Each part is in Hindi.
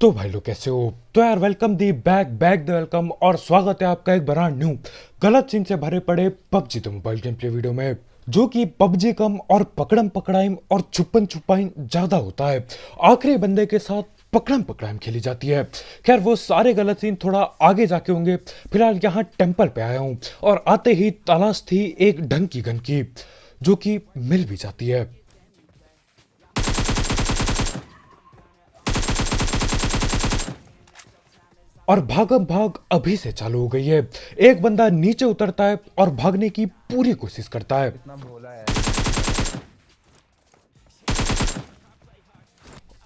तो भाई लोग कैसे हो। तो यार welcome the back back the welcome और स्वागत है आपका एक ब्रांड न्यू गलत सीन से भरे पड़े PUBG the mobile game play video में, जो कि पबजी कम और पकड़म पकड़ाइम और छुपन छुपाई ज्यादा होता है। आखिरी बंदे के साथ पकड़म पकड़ाइम खेली जाती है। खैर वो सारे गलत सीन थोड़ा आगे जाके होंगे। फिलहाल यहाँ टेम्पल पे आया हूँ और आते ही तलाश थी एक ढंग की गन की, जो कि मिल भी जाती है। और भागम भाग अभी से चालू हो गई है। एक बंदा नीचे उतरता है और भागने की पूरी कोशिश करता है। कितना भोला है ये।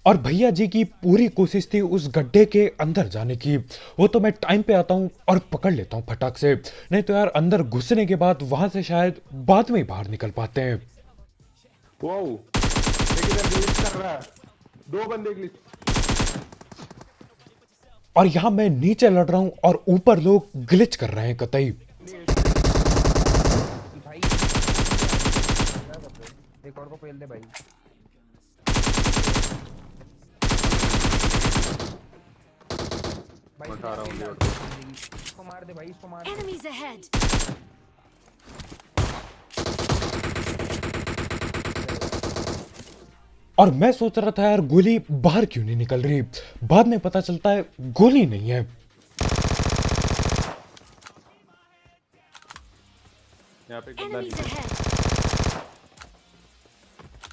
और भैया जी की पूरी कोशिश थी उस गड्ढे के अंदर जाने की। वो तो मैं टाइम पे आता हूँ और पकड़ लेता हूँ फटाक से, नहीं तो यार अंदर घुसने के बाद वहां से शायद बाद में ही बाहर निकल पाते हैं। वाओ, एक इधर ग्लिच कर रहा है। दो बंदे ग्लिच। और यहाँ मैं नीचे लड़ रहा हूँ और ऊपर लोग ग्लिच कर रहे हैं कतई। भाई क्या कर रहे हो? एक और को पेल दे भाई। भाई उठा रहा हूँ इसको मार दे भाई, इसको मार दे। Enemies ahead! और मैं सोच रहा था यार गोली बाहर क्यों नहीं निकल रही। बाद में पता चलता है गोली नहीं है। यहाँ पे एक बंदा Enemies नीचे। ahead!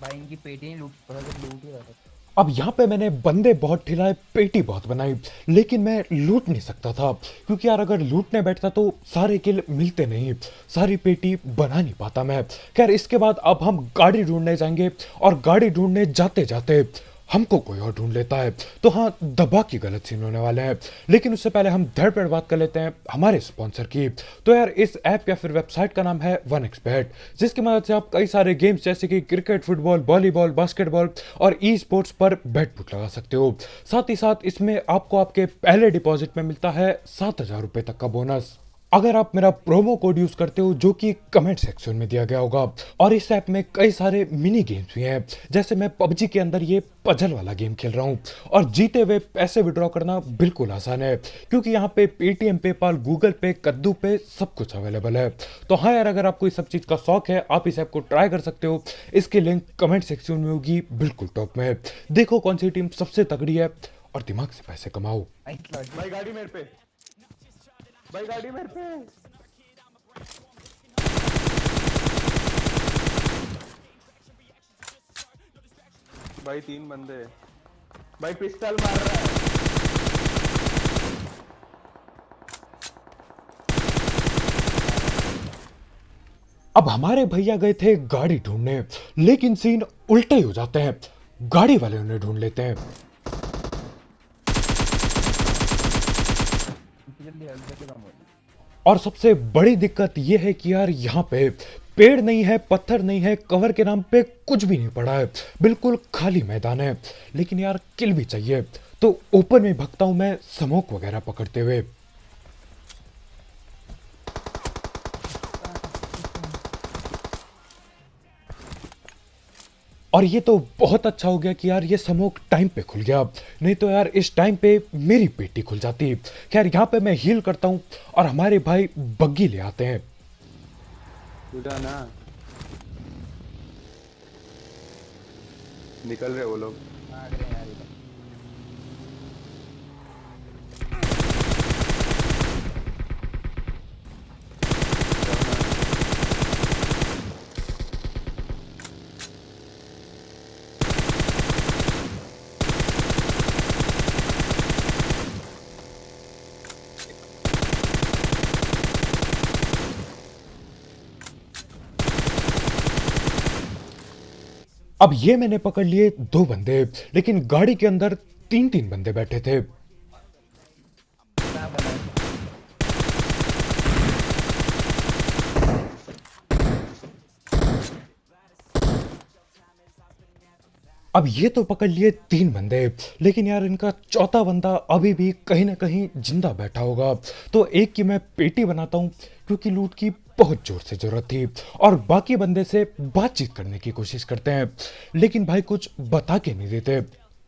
भाई इनकी पेटी नहीं लूट, पता जब लूट ही रहा था। अब यहाँ पे मैंने बंदे बहुत ठिलाए, पेटी बहुत बनाई, लेकिन मैं लूट नहीं सकता था क्योंकि यार अगर लूटने बैठता तो सारे किल मिलते नहीं, सारी पेटी बना नहीं पाता मैं। खैर इसके बाद अब हम गाड़ी ढूंढने जाएंगे और गाड़ी ढूंढने जाते जाते हमको कोई और ढूंढ लेता है। तो हाँ, दबा की गलत सीन होने वाले हैं, लेकिन उससे पहले हम धड़ पेड़ बात कर लेते हैं हमारे स्पॉन्सर की। तो यार इस ऐप या फिर वेबसाइट का नाम है 1xBet, जिसकी मदद से आप कई सारे गेम्स जैसे कि क्रिकेट, फुटबॉल, वॉलीबॉल, बास्केटबॉल और ई स्पोर्ट्स पर बेट बुक लगा सकते हो। साथ ही साथ इसमें आपको आपके पहले डिपॉजिट में मिलता है 7,000 रुपए तक का बोनस, अगर आप मेरा प्रोमो कोड यूज करते हो, जो कि कमेंट सेक्शन में दिया गया होगा। और इस ऐप में कई सारे मिनी गेम्स भी हैं, जैसे मैं पबजी के अंदर ये पजल वाला गेम खेल रहा हूँ। और जीते हुए पैसे विड्रॉ करना बिल्कुल आसान है, क्योंकि यहाँ पे पेटीएम, पेपाल, गूगल पे, कद्दू पे सब कुछ अवेलेबल है। तो हाँ यार, अगर आपको इस सब चीज का शौक है, आप इस ऐप को ट्राई कर सकते हो। इसकी लिंक कमेंट सेक्शन में होगी, बिल्कुल टॉप में। देखो कौन सी टीम सबसे तगड़ी है और दिमाग से पैसे कमाओ। भाई गाड़ी मेरे पे, भाई गाड़ी मेरे पे। भाई 3 बंदे हैं। भाई पिस्टल मार रहा है। अब हमारे भैया गए थे गाड़ी ढूंढने, लेकिन सीन उल्टे ही हो जाते हैं, गाड़ी वाले उन्हें ढूंढ लेते हैं। जल्दी हेल्प कैसे कम हो। और सबसे बड़ी दिक्कत यह है कि यार यहाँ पे पेड़ नहीं है, पत्थर नहीं है, कवर के नाम पे कुछ भी नहीं पड़ा है, बिल्कुल खाली मैदान है। लेकिन यार किल भी चाहिए, तो ओपन में भगता हूं मैं स्मोक वगैरह पकड़ते हुए। और ये तो बहुत अच्छा हो गया कि यार ये स्मोक टाइम पे खुल गया, नहीं तो यार इस टाइम पे मेरी पेटी खुल जाती। खैर यहाँ पे मैं हील करता हूँ और हमारे भाई बग्गी ले आते हैं। उठा ना, निकल रहे वो लोग। भाग रहे हैं यार इधर। अब ये मैंने पकड़ लिए 2 बंदे, लेकिन गाड़ी के अंदर 3-3 बंदे बैठे थे। क्या बना है? अब ये तो पकड़ लिए 3 बंदे, लेकिन यार इनका चौथा बंदा अभी भी कहीं ना कहीं जिंदा बैठा होगा। तो एक की मैं पेटी बनाता हूँ, क्योंकि लूट की बहुत जोर से जरूरत थी। और बाकी बंदे से बातचीत करने की कोशिश करते हैं, लेकिन भाई कुछ बता के नहीं देते।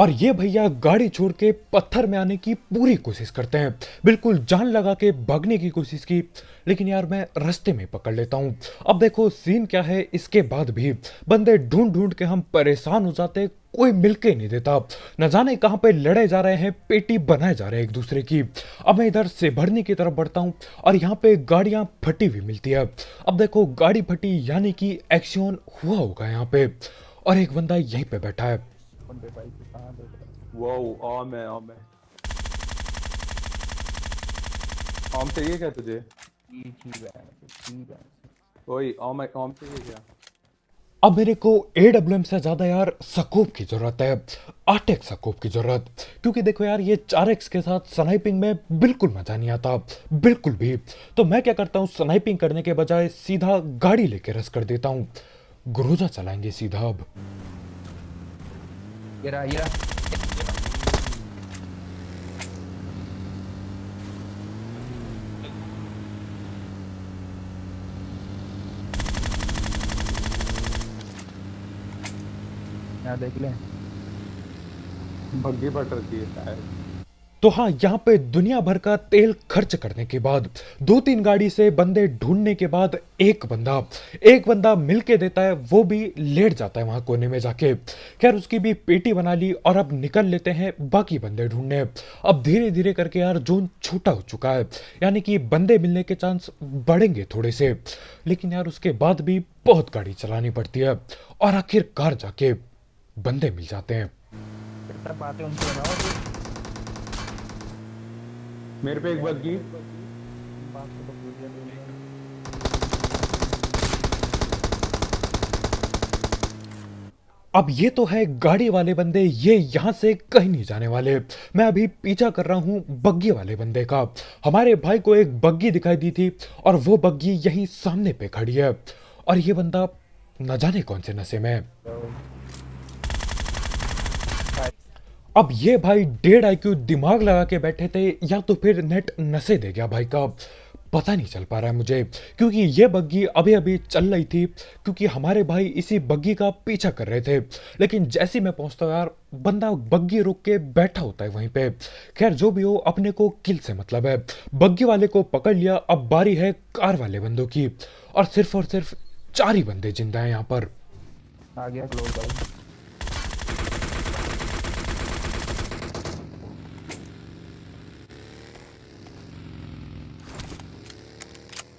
और ये भैया गाड़ी छोड़ के पत्थर में आने की पूरी कोशिश करते हैं, बिल्कुल जान लगा के भागने की कोशिश की, लेकिन यार मैं रास्ते में पकड़ लेता हूँ। अब देखो सीन क्या है, इसके बाद भी बंदे ढूंढ ढूंढ के हम परेशान हो जाते, कोई मिलके नहीं देता, न जाने कहां पे लड़े जा रहे हैं, पेटी बनाए जा रहे हैं एक दूसरे की। अब मैं इधर से भरने की तरफ बढ़ता हूं और यहाँ पे गाड़ियां फटी हुई मिलती है। अब देखो गाड़ी फटी यानी कि एक्शन हुआ होगा यहाँ पे, और एक बंदा यहीं पे बैठा है। कौन पे भाई तू कहाँ देख रहा वो आम है, आम है। आम चाहिए क्या तुझे? है? ठीक है। वही आम है, आम चाहिए क्या? अब मेरे को AWM से ज्यादा यार स्कोप की जरूरत है, आटेक स्कोप की जरूरत, क्योंकि देखो यार ये 4x के साथ स्नाइपिंग में बिल्कुल मजा नहीं आता, बिल्कुल भी। तो मैं क्या करता हूँ, स्नाइपिंग करने के बजाय सीधा गाड़ी लेके रस कर देता हूँ, ग्रोजा चलाएंगे सीधा अब। ये रहा। यहाँ देख ले। भग्गी फट रखी है शायद। तो हाँ, यहाँ पे दुनिया भर का तेल खर्च करने के बाद, 2-3 गाड़ी से बंदे ढूंढने के बाद एक बंदा मिल के देता है, वो भी लेट जाता है वहां कोने में जाके। खैर उसकी भी पेटी बना ली और अब निकल लेते हैं बाकी बंदे ढूंढने। अब धीरे धीरे करके यार जोन छोटा हो चुका है, यानी कि बंदे मिलने के चांस बढ़ेंगे थोड़े से, लेकिन यार उसके बाद भी बहुत गाड़ी चलानी पड़ती है और आखिरकार जाके बंदे मिल जाते हैं। कितना पाते उनसे लगाओ। मेरे पे एक बग्गी। बात तो भूल गया। अब ये तो है गाड़ी वाले बंदे, ये यहाँ से कहीं नहीं जाने वाले। मैं अभी पीछा कर रहा हूँ बग्गी वाले बंदे का। हमारे भाई को एक बग्गी दिखाई दी थी और वो बग्गी यहीं सामने पे खड़ी है, और ये बंदा न जाने कौन से नशे में है। अब ये भाई 1.5 IQ दिमाग लगा के बैठे थे, या तो फिर नेट नशे दे गया भाई का, पता नहीं चल पा रहा है मुझे, क्योंकि ये बग्गी अभी अभी चल रही थी, क्योंकि हमारे भाई इसी बग्गी का पीछा कर रहे थे। लेकिन जैसे ही मैं पहुंचता हूं यार, बंदा बग्गी रुक के बैठा होता है वहीं पे। खैर जो भी हो, अपने को किल से मतलब है। बग्गी वाले को पकड़ लिया, अब बारी है कार वाले बंदों की, और सिर्फ 4 ही बंदे जिंदा हैं यहाँ पर। आ गया क्लोज भाई।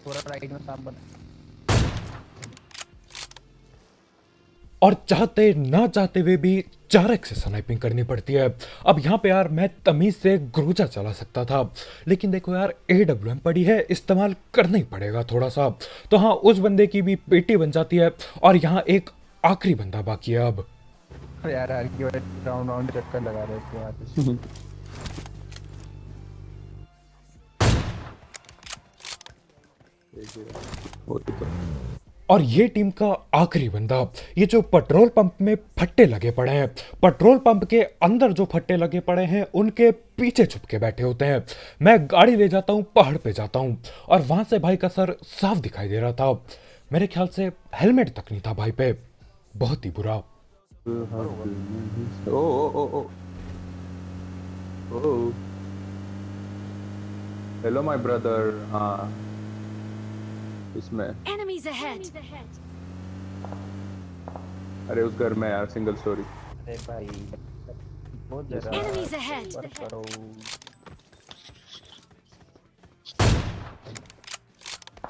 पूरा राइट में सांप बना। और चाहते ना चाहते हुए भी 4x से स्नाइपिंग करनी पड़ती है। अब यहाँ पे यार मैं तमीज से ग्रोजा चला सकता था, लेकिन देखो यार AWM पड़ी है, इस्तेमाल करना ही पड़ेगा थोड़ा सा। तो हाँ, उस बंदे की भी पेटी बन जाती है, और यहाँ एक आखिरी बंदा बाकी है अब। यार हर की राउंड राउंड चक्कर लगा रहे इसके बाद। होती तो और ये टीम का आखिरी बंदा, ये जो पेट्रोल पंप में फट्टे लगे पड़े हैं, पेट्रोल पंप के अंदर जो फट्टे लगे पड़े हैं, उनके पीछे छुप के बैठे होते हैं। मैं गाड़ी ले जाता हूँ, पहाड़ पे जाता हूँ, और वहां से भाई का सर साफ दिखाई दे रहा था। मेरे ख्याल से हेलमेट तक नहीं था भाई पे, बहुत ही बुरा। ओ ओ ओ ओ हेलो माय ब्रदर। हाँ इसमें Enemies ahead! अरे उस घर में यार, सिंगल स्टोरी। अरे भाई बहुत जरा Enemies ahead! ऊपर करो।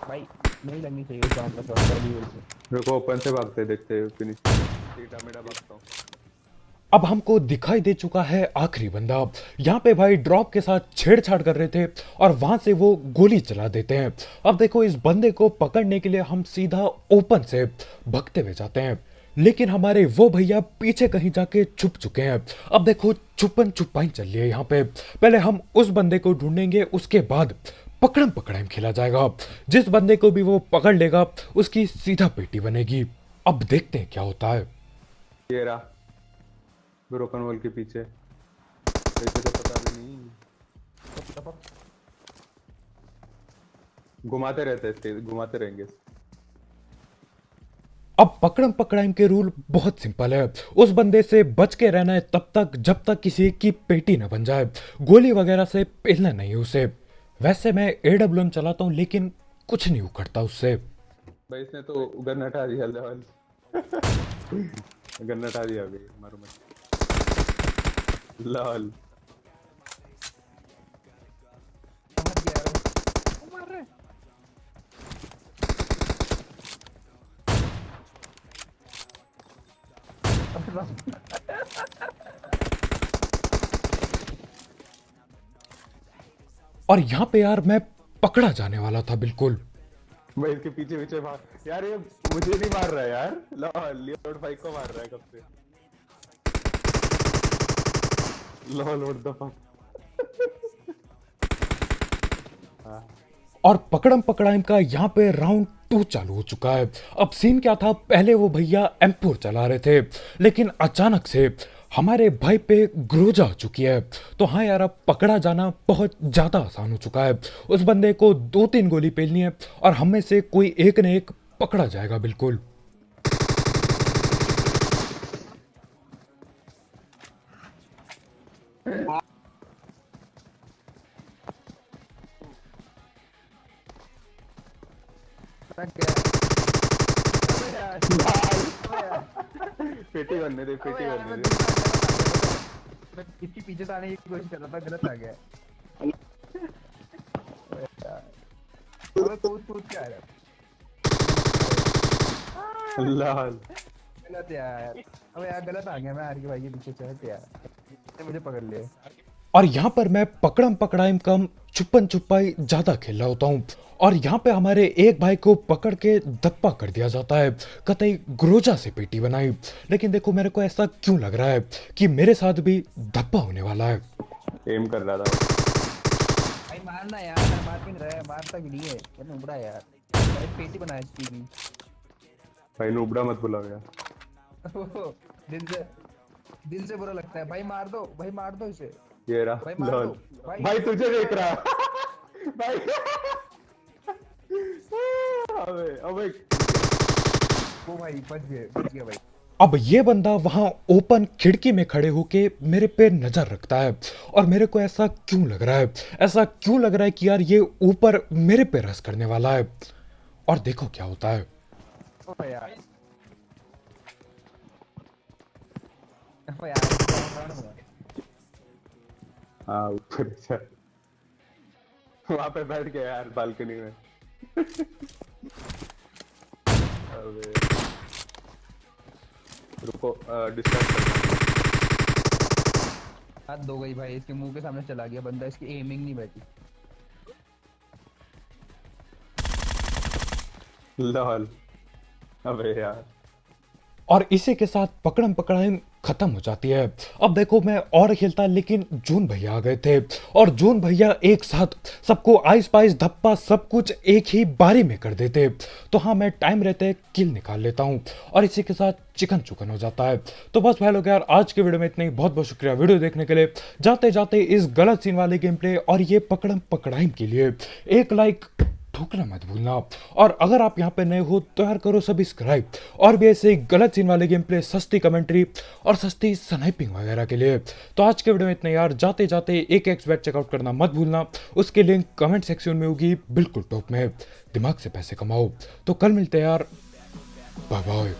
भाई नहीं लगनी चाहिए काम का शॉट कर दी वैसे। मेरे को ओपन से भागते देखते फिनिश सीधा मेरा भागता हूँ। अब हमको दिखाई दे चुका है आखिरी बंदा। यहाँ पे भाई ड्रॉप के साथ छेड़छाड़ कर रहे थे, और वहां से वो गोली चला देते हैं। अब देखो इस बंदे को पकड़ने के लिए हम सीधा ओपन से भगते हुए जाते हैं, लेकिन हमारे वो भैया पीछे कहीं जाके छुप चुके हैं। अब देखो छुपन छुपाई चल रही है यहाँ पे। पहले हम उस बंदे को ढूंढेंगे, उसके बाद पकड़म पकड़ाई खेला जाएगा। जिस बंदे को भी वो पकड़ लेगा, उसकी सीधा पेटी बनेगी। अब देखते हैं क्या होता है। ये रहा ब्रोकन वॉल के पीछे, ऐसे तो पता भी नहीं। घुमाते रहते, घुमाते रहेंगे। अब पकड़म पकड़ाइम के रूल बहुत सिंपल है। उस बंदे से बच के रहना है तब तक जब तक किसी की पेटी न बन जाए। गोली वगैरह से पेलना नहीं है उसे। वैसे मैं AWM चलाता हूँ लेकिन कुछ नहीं उखड़ता उससे। भाई इसने तो गन हटा दिया लेवल। गन हटा दिया अभी मारो मत। लॉल समझ गया यार वो मार रहे हैं। और यहाँ पे यार मैं पकड़ा जाने वाला था बिल्कुल। भाई इसके पीछे पीछे भाग यार, ये मुझे नहीं मार रहा है यार। लॉल लियोड भाई को मार रहा है कब से। Lol what the fuck. और पकड़म पकड़ाइम का यहाँ पे राउंड 2 चालू हो चुका है। अब सीन क्या था, पहले वो भैया M4 चला रहे थे लेकिन अचानक से हमारे भाई पे ग्रोजा आ चुकी है। तो हाँ यार, अब पकड़ा जाना बहुत ज्यादा आसान हो चुका है। उस बंदे को 2-3 गोली पेलनी है और हम में से कोई एक न एक पकड़ा जाएगा बिल्कुल। लग गया। अबे यार, अबे यार, पेटी बनने दे, अबे पेटी यार, बनने मैं दे। मैं इसके पीछे से आने की कोशिश कर रहा था, गलत आ गया। अबे यार, अबे कूद कूद के आ रहा है। लॉल गलत यार, अबे यार गलत आ गया। मैं आर के भाई के पीछे से हट यार, इसने मुझे पकड़ लिया। और यहाँ पर मैं पकड़म पकड़ाइम कम छुपन छुपाई ज्यादा खेल रहा होता हूँ। और यहाँ पे हमारे एक भाई को पकड़ के धप्पा कर दिया जाता है, कतई ग्रोजा से पेटी बनाई। लेकिन देखो मेरे को ऐसा क्यों लग रहा है कि मेरे साथ भी धप्पा होने वाला है। एम कर रहा था। भाई मारना यार, मार भी नहीं रहा है, मारता भी नहीं है, क्या नुबड़ा यार। भाई पेटी बनाया इसकी भी। भाई नुबड़ा मत बुला गया। दिल से बुरा लगता है। भाई मार दो, भाई मार दो इसे। ये रहा भाई मार लॉल। दो, भाई। भाई तुझे देख रहा। भाई अबे अबे वो भाई बच गया भाई। अब ये बंदा वहां ओपन खिड़की में खड़े होके मेरे पे नजर रखता है। और मेरे को ऐसा क्यों लग रहा है, ऐसा क्यों लग रहा है कि यार ये ऊपर मेरे पे रस करने वाला है। और देखो क्या होता है। ओ यार, ओ यार, हाँ ऊपर से वहां पे बैठ गया यार बालकनी में। अबे रुको, डिस्टर्ब कर। हाथ धो गई भाई, इसके मुंह के सामने चला गया बंदा, इसकी एमिंग नहीं बैठी। लॉल अबे यार। और इसी के साथ पकड़म पकड़ाई खत्म हो जाती है। अब देखो मैं और खेलता लेकिन जून भैया आ गए थे और जून भैया एक साथ सबको आइस पाइस धप्पा सब कुछ एक ही बारी में कर देते। तो हाँ, मैं टाइम रहते किल निकाल लेता हूँ और इसी के साथ चिकन चुकन हो जाता है। तो बस भाई लोग यार, आज के वीडियो में इतना ही। बहुत बहुत शुक्रिया वीडियो देखने के लिए। जाते जाते इस गलत सीन वाले गेम प्ले और ये पकड़म पकड़ाई के लिए एक लाइक ठोकना मत भूलना। और अगर आप यहाँ पे नए हो तो यार करो सब्सक्राइब। और भी ऐसे गलत सीन वाले गेम प्ले, सस्ती कमेंट्री और सस्ती स्नाइपिंग वगैरह के लिए। तो आज के वीडियो में इतना यार। जाते जाते एक एक्सबेट चेकआउट करना मत भूलना, उसकी लिंक कमेंट सेक्शन में होगी बिल्कुल टॉप में। दिमाग से पैसे कमाओ। तो कल मिलते हैं यार, बाय बाय।